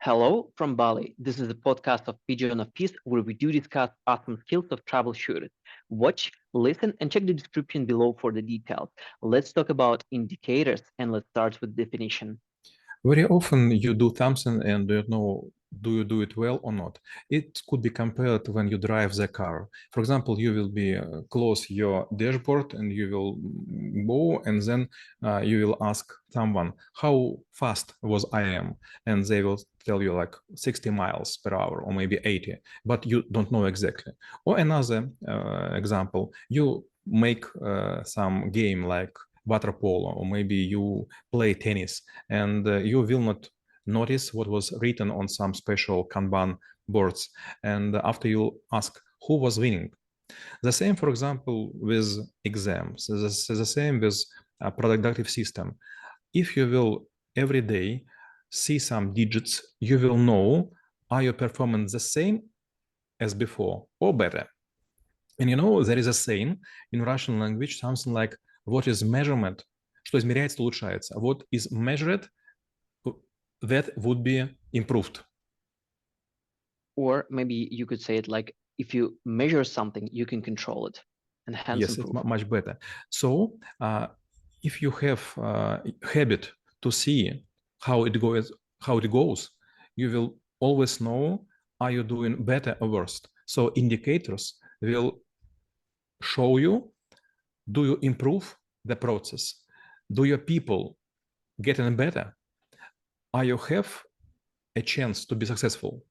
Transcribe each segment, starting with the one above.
Hello from Bali. This is a podcast of Pigeon of Peace where we do discuss awesome skills of troubleshooting. Watch, listen, and check the description below for the details. Let's talk about indicators and let's start with definition. Very often you do something and don't know do you do it well or not. It could be compared when you drive the car. For example, you will be close your dashboard and you will go and then you will ask someone how fast was I am, and they will tell you like 60 miles per hour or maybe 80, but you don't know exactly. Or another example, you make some game like water polo, or maybe you play tennis, and you will not notice what was written on some special Kanban boards. And after you ask who was winning. The same, for example, with exams, the same with a productive system. If you will every day see some digits, you will know are you performing the same as before or better. And you know, there is a saying in Russian language, something like what is measurement, что измеряется, улучшается. What is measured, that would be improved. Or maybe you could say it like if you measure something, you can control it and hence Yes, improve. it's much better. So if you have habit to see how it goes, you will always know are you doing better or worse. So indicators will show you, do you improve the process? Do your people getting better? Are you have a chance to be successful?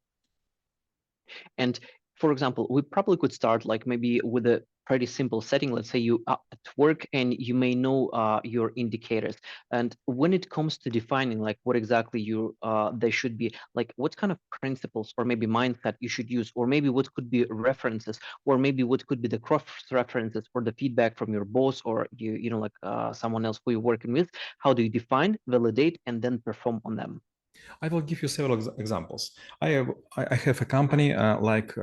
And for example, we probably could start like maybe with a pretty simple setting. Let's say you are at work and you may know your indicators. And when it comes to defining like what exactly you they should be, like what kind of principles or maybe mindset you should use, or maybe what could be references, or maybe what could be the cross references or the feedback from your boss or you know like someone else who you're working with. How do you define, validate, and then perform on them? I will give you several examples. I have a company like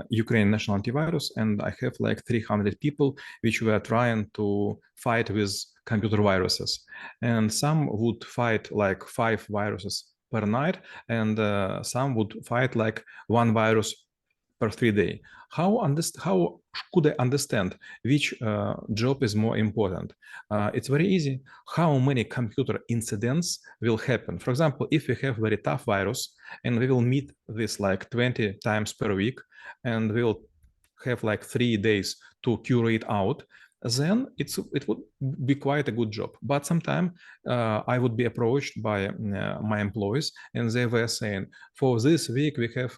Ukraine National Antivirus, and I have like 300 people which were trying to fight with computer viruses. And some would fight like 5 viruses per night, and some would fight like 1 virus per 3 days. How could I understand which job is more important? It's very easy. How many computer incidents will happen? For example, if we have very tough virus and we will meet this like 20 times per week and we'll have like 3 days to cure it out, then it would be quite a good job. But sometimes I would be approached by my employees and they were saying, for this week we have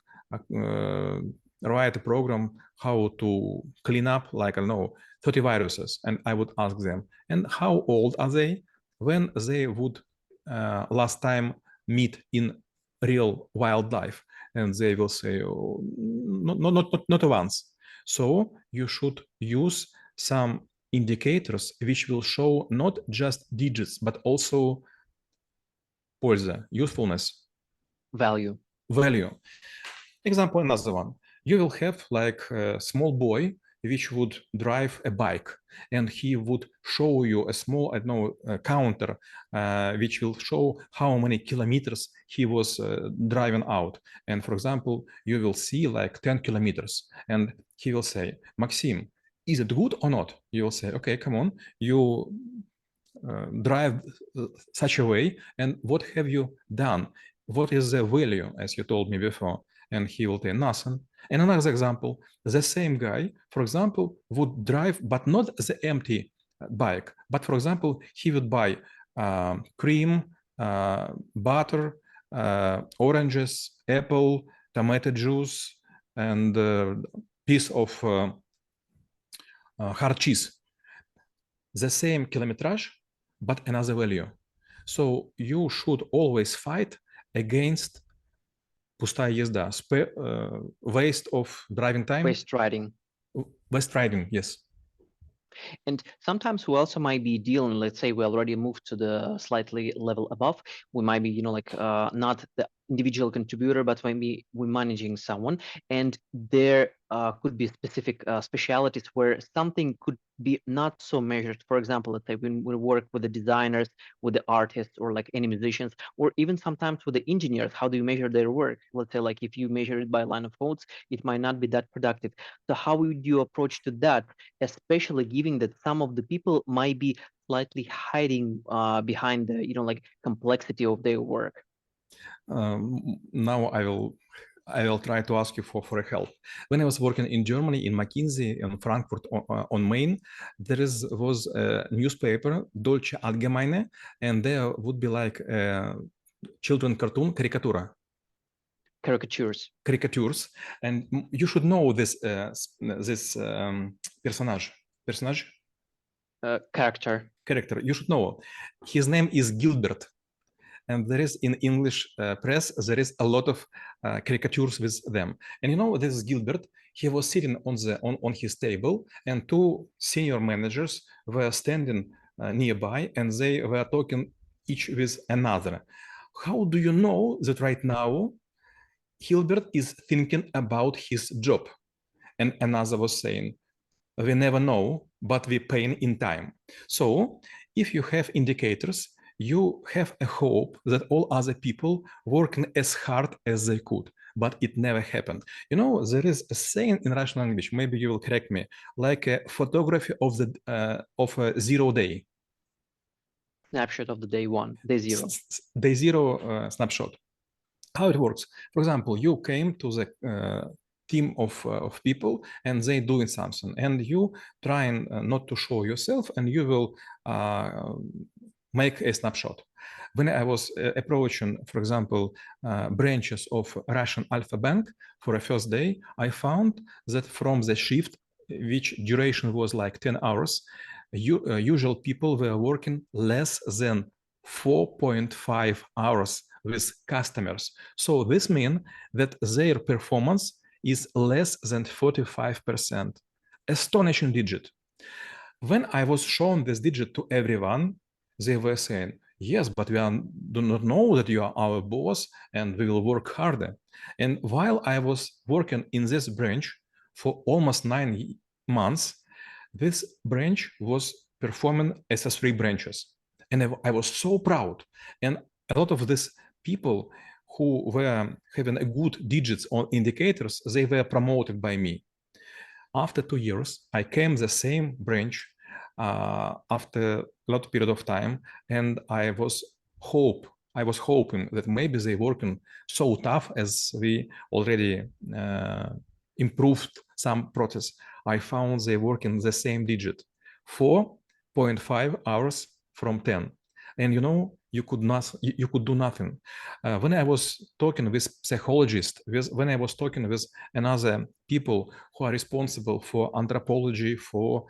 write a program how to clean up like I don't know 30 viruses, and I would ask them, and how old are they? When they would last time meet in real wildlife? And they will say, oh, not once. So you should use some indicators which will show not just digits but also польза, usefulness, Value. value. Example, another one. You will have like a small boy which would drive a bike, and he would show you a small, I don't know, counter which will show how many kilometers he was driving out. And for example, you will see like 10 kilometers, and he will say, Maxim, is it good or not? You will say, okay, come on, you drive such a way, and what have you done? What is the value, as you told me before? And he will say nothing. And another example, the same guy, for example, would drive, but not the empty bike, but for example, he would buy cream, butter, oranges, apple, tomato juice, and piece of hard cheese. The same kilometrage, but another value. So you should always fight against пустая езда, waste of driving time. Waste riding. Waste riding, yes. And sometimes we also might be dealing, let's say we already moved to the slightly level above, we might be, you know, like not the individual contributor, but maybe we're managing someone, and there could be specific specialities where something could be not so measured. For example, let's say when we work with the designers, with the artists, or like any musicians, or even sometimes with the engineers, how do you measure their work? Let's say like if you measure it by a line of codes, it might not be that productive. So how would you approach to that, especially given that some of the people might be slightly hiding behind the like complexity of their work? Now I will try to ask you for a help. When I was working in Germany, in McKinsey, in Frankfurt on Main, was a newspaper, Deutsche Allgemeine, and there would be like a children cartoon, caricatures, and you should know this character. You should know. His name is Gilbert. And there is in English press, there is a lot of caricatures with them. And you know, this is Gilbert. He was sitting on his table, and two senior managers were standing nearby, and they were talking each with another. How do you know that right now Gilbert is thinking about his job? And another was saying, we never know, but we pay in time. So if you have indicators, you have a hope that all other people working as hard as they could, but it never happened. You know, there is a saying in Russian language, maybe you will correct me, like a photography of a 0 day. Snapshot of the day one, day zero. Day zero snapshot. How it works? For example, you came to the team of people and they doing something, and you trying not to show yourself, and you will make a snapshot. When I was approaching, for example, branches of Russian Alpha Bank for a first day, I found that from the shift, which duration was like 10 hours, usual people were working less than 4.5 hours with customers. So this means that their performance is less than 45%. Astonishing digit. When I was showing this digit to everyone, they were saying, yes, but do not know that you are our boss and we will work harder. And while I was working in this branch for almost 9 months, this branch was performing as 3 branches. And I was so proud. And a lot of these people who were having a good digits on indicators, they were promoted by me. After 2 years, I came the same branch after a lot period of time, and I was hoping that maybe they working so tough as we already improved some process. I found they working the same digit, 4.5 hours from 10. And you know, you could do nothing. When I was talking with psychologists, when I was talking with another people who are responsible for anthropology, for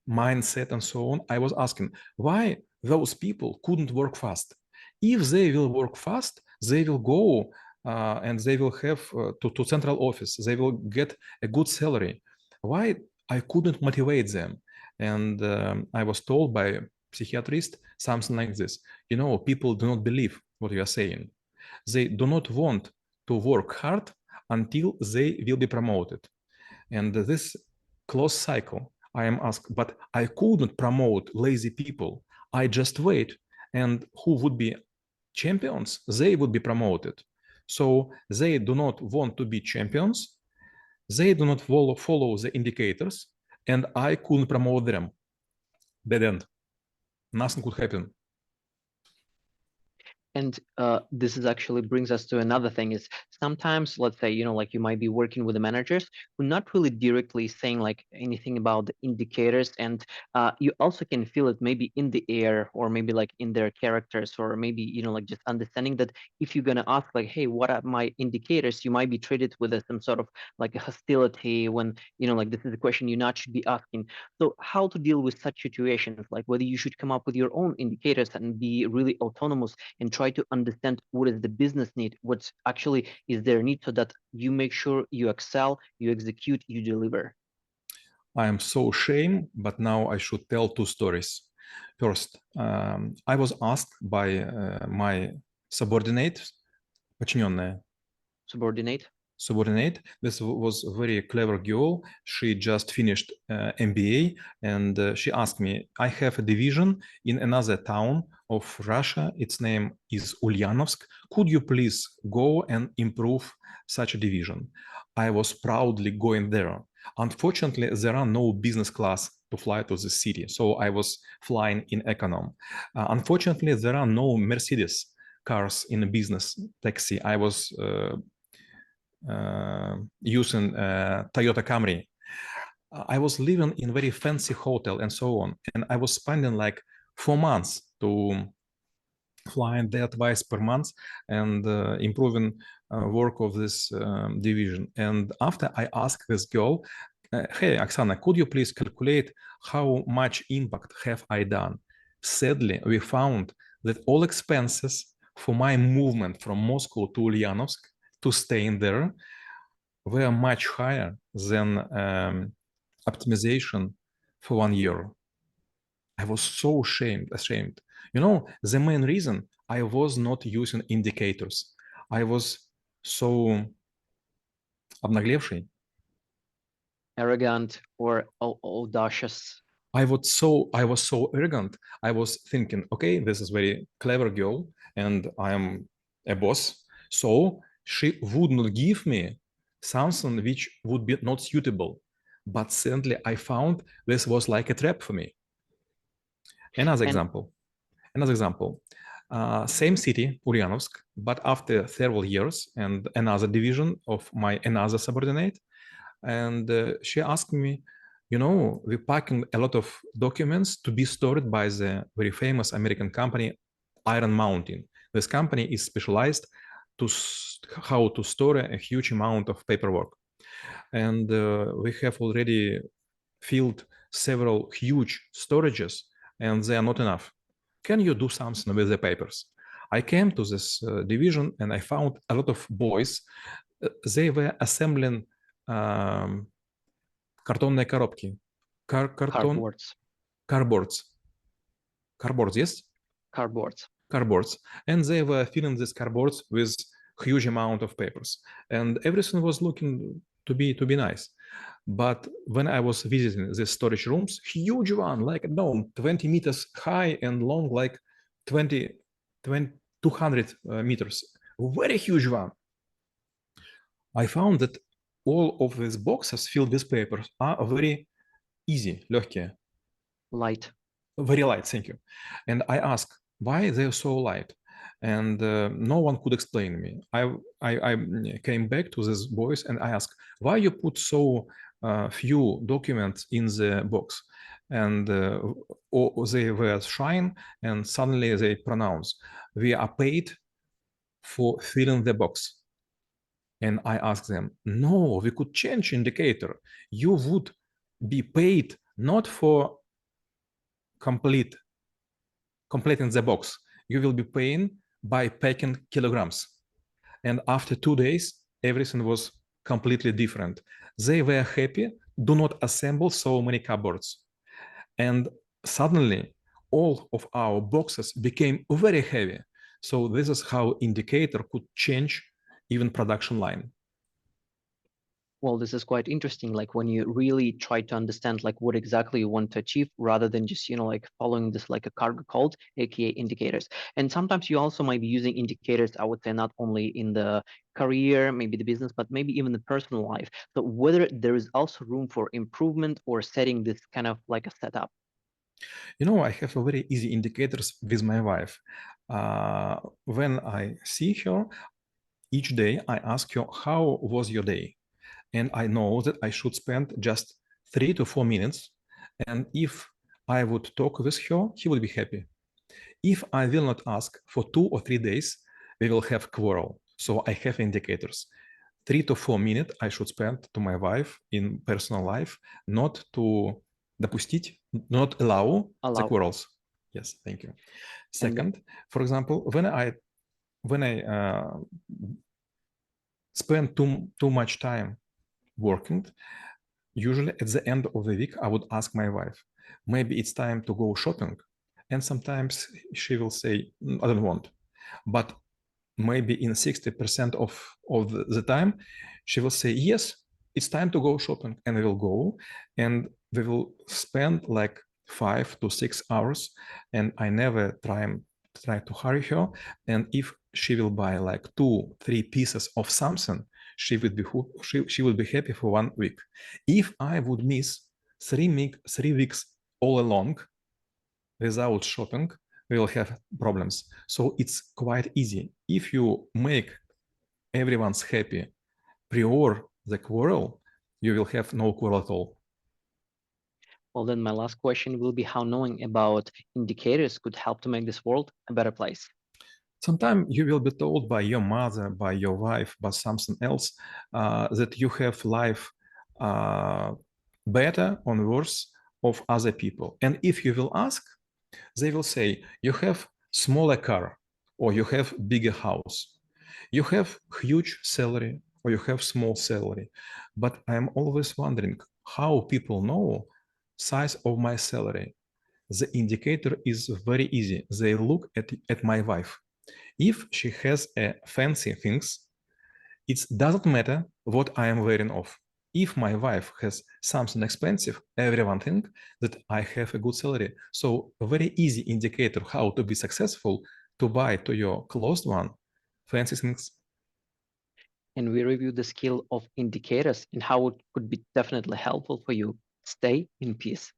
mindset and so on, I was asking why those people couldn't work fast. If they will work fast, they will go and they will have to central office. They will get a good salary. Why I couldn't motivate them? And I was told by psychiatrist something like this. You know, people do not believe what you are saying. They do not want to work hard until they will be promoted. And this close cycle, I am asked, but I couldn't promote lazy people. I just wait, and who would be champions? They would be promoted. So they do not want to be champions. They do not follow the indicators, and I couldn't promote them. Dead end. Nothing could happen. And this is actually brings us to another thing is sometimes, let's say, like you might be working with the managers who not really directly saying like anything about the indicators. And you also can feel it maybe in the air or maybe like in their characters or maybe, like just understanding that if you're going to ask like, hey, what are my indicators? You might be treated with some sort of like a hostility when, like this is a question you not should be asking. So how to deal with such situations, like whether you should come up with your own indicators and be really autonomous and try to understand what is the business need, what actually is their need, so that you make sure you excel, you execute, you deliver. I am so ashamed, but now I should tell 2 stories. First, I was asked by my subordinate подчиненная. Subordinate. Subordinate. This was a very clever girl. She just finished MBA, and she asked me, I have a division in another town of Russia. Its name is Ulyanovsk. Could you please go and improve such a division? I was proudly going there. Unfortunately, there are no business class to fly to the city, so I was flying in econom. Unfortunately, there are no Mercedes cars in a business taxi. I was using Toyota Camry. I was living in very fancy hotel and so on, and I was spending like 4 months to flying there twice per month and improving work of this division. And after I asked this girl, hey, Oksana, could you please calculate how much impact have I done? Sadly, we found that all expenses for my movement from Moscow to Ulyanovsk to staying there were much higher than optimization for 1 year. I was so ashamed. You know, the main reason I was not using indicators. I was so обнаглевший. Arrogant or audacious. I was so arrogant. I was thinking, okay, this is very clever girl, and I am a boss. So she would not give me something which would be not suitable. But suddenly I found this was like a trap for me. Another example. Same city, Ulyanovsk, but after several years and another division of my another subordinate. And she asked me, you know, we're packing a lot of documents to be stored by the very famous American company, Iron Mountain. This company is specialized to how to store a huge amount of paperwork. And we have already filled several huge storages, and they are not enough. Can you do something with the papers? I came to this division and I found a lot of boys. They were assembling картонные коробки. Cardboards. Cardboards, yes? Cardboards. And they were filling these cardboards with huge amount of papers. And everything was looking to be nice. But when I was visiting the storage rooms, huge one, like no, 20 meters high and long, like 200 meters, very huge one. I found that all of these boxes filled with papers are very easy, легкие. Light. Very light, thank you. And I asked, why they're so light? And no one could explain me. I came back to these boys and I asked, why you put so few documents in the box? And they were shying and suddenly they pronounce, we are paid for filling the box. And I asked them, no, we could change indicator. You would be paid not for completing the box. You will be paying by packing kilograms. And after 2 days, everything was completely different. They were happy, do not assemble so many cupboards. And suddenly, all of our boxes became very heavy. So this is how indicator could change even production line. Well, this is quite interesting, like when you really try to understand like what exactly you want to achieve rather than just, you know, like following this like a cargo code, aka indicators. And sometimes you also might be using indicators, I would say, not only in the career, maybe the business, but maybe even the personal life. So whether there is also room for improvement or setting this kind of like a setup. You know, I have a very easy indicators with my wife. When I see her, each day I ask her, how was your day? And I know that I should spend just 3 to 4 minutes. And if I would talk with her, he would be happy. If I will not ask for 2 or 3 days, we will have quarrel. So I have indicators. 3 to 4 minutes I should spend to my wife in personal life, not to допустить, not allow the quarrels. Yes, thank you. Second, for example, when I spend too much time working, usually at the end of the week, I would ask my wife, maybe it's time to go shopping. And sometimes she will say, I don't want. But maybe in 60% of the time, she will say, yes, it's time to go shopping, and we will go, and we will spend like 5 to 6 hours, and I never try to hurry her. And if she will buy like 2-3 pieces of something, she would be happy for 1 week. If I would miss 3 weeks all along without shopping, we will have problems. So it's quite easy. If you make everyone's happy prior the quarrel, you will have no quarrel at all. Well, then my last question will be how knowing about indicators could help to make this world a better place. Sometimes you will be told by your mother, by your wife, by something else that you have life better or worse of other people. And if you will ask, they will say, you have smaller car, or you have bigger house, you have huge salary, or you have small salary. But I'm always wondering how people know size of my salary. The indicator is very easy. They look at my wife. If she has a fancy things, it doesn't matter what I am wearing off. If my wife has something expensive, everyone think that I have a good salary. So a very easy indicator how to be successful to buy to your closed one fancy things. And we review the skill of indicators and how it could be definitely helpful for you. Stay in peace.